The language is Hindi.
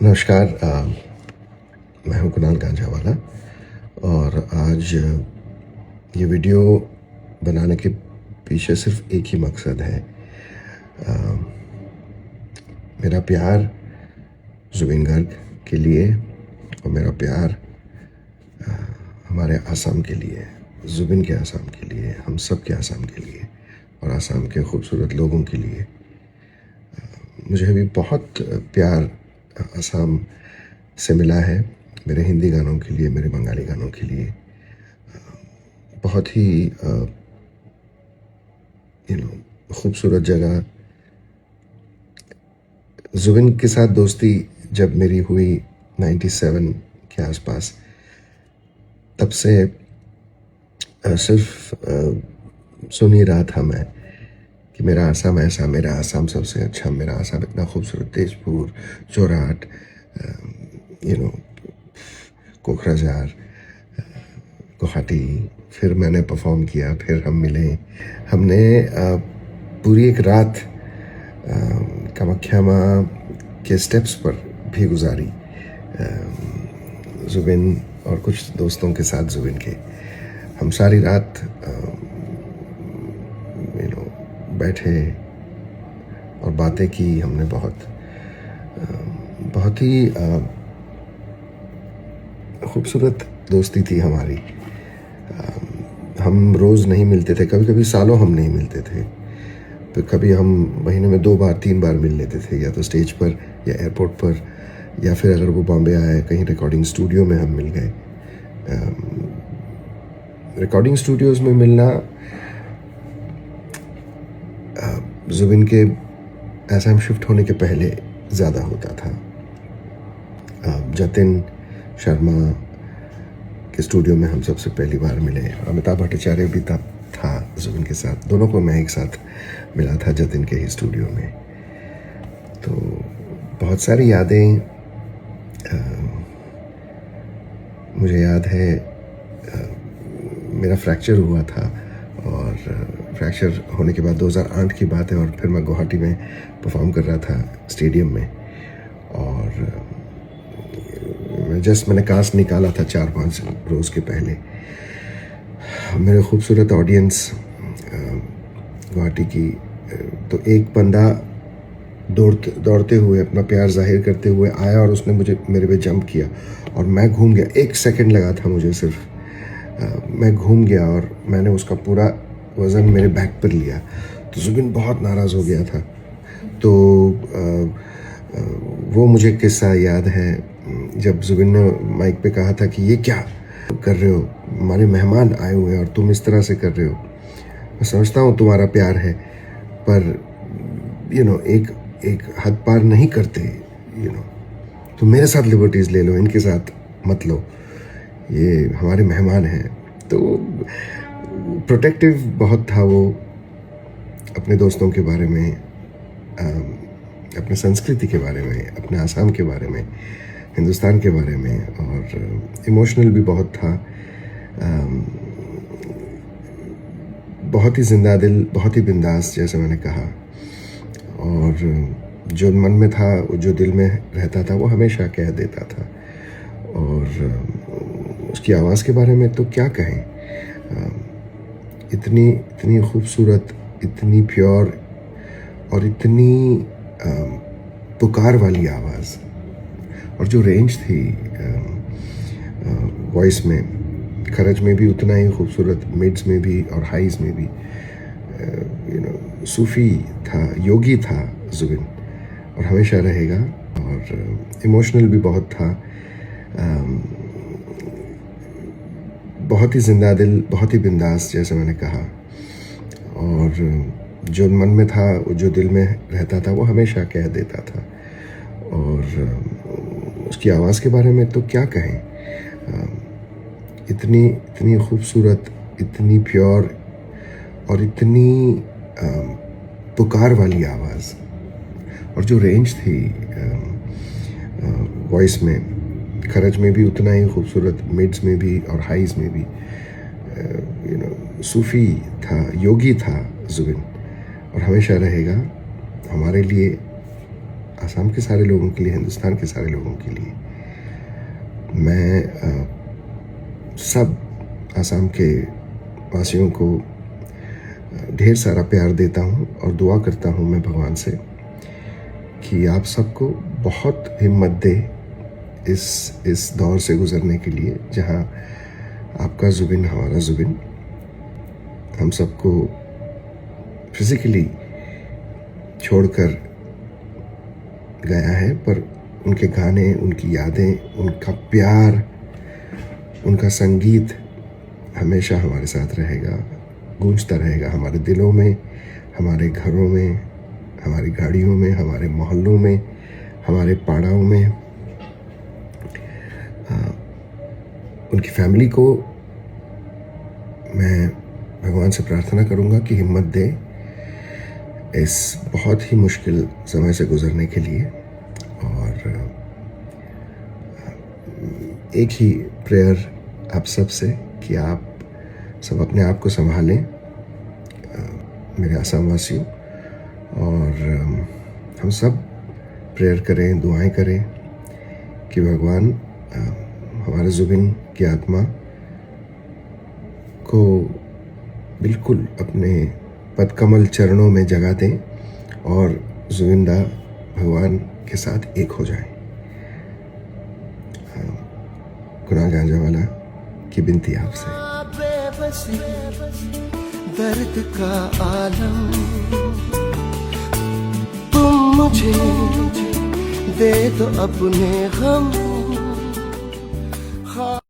नमस्कार। मैं हूं कुणाल गांजावाला और आज ये वीडियो बनाने के पीछे सिर्फ एक ही मकसद है। मेरा प्यार जुबिन गर्ग के लिए और मेरा प्यार हमारे आसाम के लिए, जुबिन के आसाम के लिए, हम सब के आसाम के लिए और आसाम के खूबसूरत लोगों के लिए। मुझे भी बहुत प्यार आसाम से मिला है, मेरे हिंदी गानों के लिए, मेरे बंगाली गानों के लिए। बहुत ही खूबसूरत जगह। जुबिन के साथ दोस्ती जब मेरी हुई 97 के आसपास, तब से सिर्फ सुन ही रहा था मैं कि मेरा आसाम ऐसा, मेरा आसाम सबसे अच्छा, मेरा आसाम इतना खूबसूरत, तेजपुर, जोरहाट, कोकराझार, गुवाहाटी। फिर मैंने परफॉर्म किया, फिर हम मिले। हमने पूरी एक रात कामाख्या माँ के स्टेप्स पर भी गुजारी, जुबिन और कुछ दोस्तों के साथ। जुबिन के हम सारी रात बैठे और बातें की हमने। बहुत ही खूबसूरत दोस्ती थी हमारी। हम रोज़ नहीं मिलते थे, कभी कभी सालों हम नहीं मिलते थे। तो कभी हम महीने में 2 बार 3 बार मिल लेते थे, या तो स्टेज पर या एयरपोर्ट पर, या फिर अगर वो बॉम्बे आए कहीं रिकॉर्डिंग स्टूडियो में हम मिल गए। रिकॉर्डिंग स्टूडियोज़ में मिलना जुबिन के आसाम शिफ्ट होने के पहले ज़्यादा होता था। जतिन शर्मा के स्टूडियो में हम सबसे पहली बार मिले। अमिताभ भट्टाचार्य भी तब था जुबिन के साथ, दोनों को मैं एक साथ मिला था जतिन के ही स्टूडियो में। तो बहुत सारी यादें। मुझे याद है मेरा फ्रैक्चर हुआ था, और फ्रैक्चर होने के बाद 2008 की बात है, और फिर मैं गुवाहाटी में परफॉर्म कर रहा था स्टेडियम में। और मैंने कास्ट निकाला था 4-5 रोज़ के पहले। मेरे खूबसूरत ऑडियंस गुवाहाटी की, तो एक बंदा दौड़ते हुए अपना प्यार जाहिर करते हुए आया और उसने मेरे पे जंप किया और मैं घूम गया। 1 सेकंड लगा था मुझे सिर्फ। मैं घूम गया और मैंने उसका पूरा वज़न मेरे बैक पर लिया। तो जुबिन बहुत नाराज़ हो गया था। तो वो मुझे किस्सा याद है जब जुबिन ने माइक पे कहा था कि ये क्या कर रहे हो, हमारे मेहमान आए हुए हैं और तुम इस तरह से कर रहे हो। मैं समझता हूँ तुम्हारा प्यार है, पर एक हद पार नहीं करते। तुम मेरे साथ लिबर्टीज़ ले लो, इनके साथ मत लो, ये हमारे मेहमान हैं। तो प्रोटेक्टिव बहुत था वो, अपने दोस्तों के बारे में, अपने संस्कृति के बारे में, अपने आसाम के बारे में, हिंदुस्तान के बारे में, और इमोशनल भी बहुत था। बहुत ही जिंदा दिल, बहुत ही बिंदास, जैसे मैंने कहा। और जो मन में था, जो दिल में रहता था, वो हमेशा कह देता था। और उसकी आवाज़ के बारे में तो क्या कहें। इतनी खूबसूरत, इतनी प्योर और इतनी पुकार वाली आवाज़, और जो रेंज थी वॉइस में, खरज में भी उतना ही खूबसूरत, मिड्स में भी और हाइज में भी। सूफ़ी था, योगी था जुबिन, और हमेशा रहेगा। और इमोशनल भी बहुत था। बहुत ही जिंदा दिल, बहुत ही बिंदास, जैसे मैंने कहा। और जो मन में था, जो दिल में रहता था, वो हमेशा कह देता था। और उसकी आवाज़ के बारे में तो क्या कहें। इतनी खूबसूरत, इतनी प्योर और इतनी पुकार वाली आवाज़, और जो रेंज थी वॉइस में, खरज में भी उतना ही खूबसूरत, मिड्स में भी और हाइज में भी। सूफ़ी था, योगी था जुबिन, और हमेशा रहेगा हमारे लिए, आसाम के सारे लोगों के लिए, हिंदुस्तान के सारे लोगों के लिए। मैं सब आसाम के वासियों को ढेर सारा प्यार देता हूँ और दुआ करता हूँ मैं भगवान से कि आप सबको बहुत हिम्मत दे इस दौर से गुज़रने के लिए, जहाँ आपका जुबिन हमारा जुबिन हम सबको फिज़िकली छोड़कर गया है, पर उनके गाने, उनकी यादें, उनका प्यार, उनका संगीत हमेशा हमारे साथ रहेगा, गूंजता रहेगा हमारे दिलों में, हमारे घरों में, हमारी गाड़ियों में, हमारे मोहल्लों में, हमारे पाड़ाओं में। उनकी फैमिली को मैं भगवान से प्रार्थना करूंगा कि हिम्मत दे इस बहुत ही मुश्किल समय से गुजरने के लिए। और एक ही प्रेयर आप सब से कि आप सब अपने आप को संभालें, मेरे आसाम वासियों, और हम सब प्रेयर करें, दुआएं करें कि भगवान हमारे जुबिन की आत्मा को बिल्कुल अपने पदकमल चरणों में जगा दें और जुबिंदा भगवान के साथ एक हो जाए। कुणाल गांजावाला की बिनती आपसे। दर्द का आलम तुम मुझे दे दो अपने गम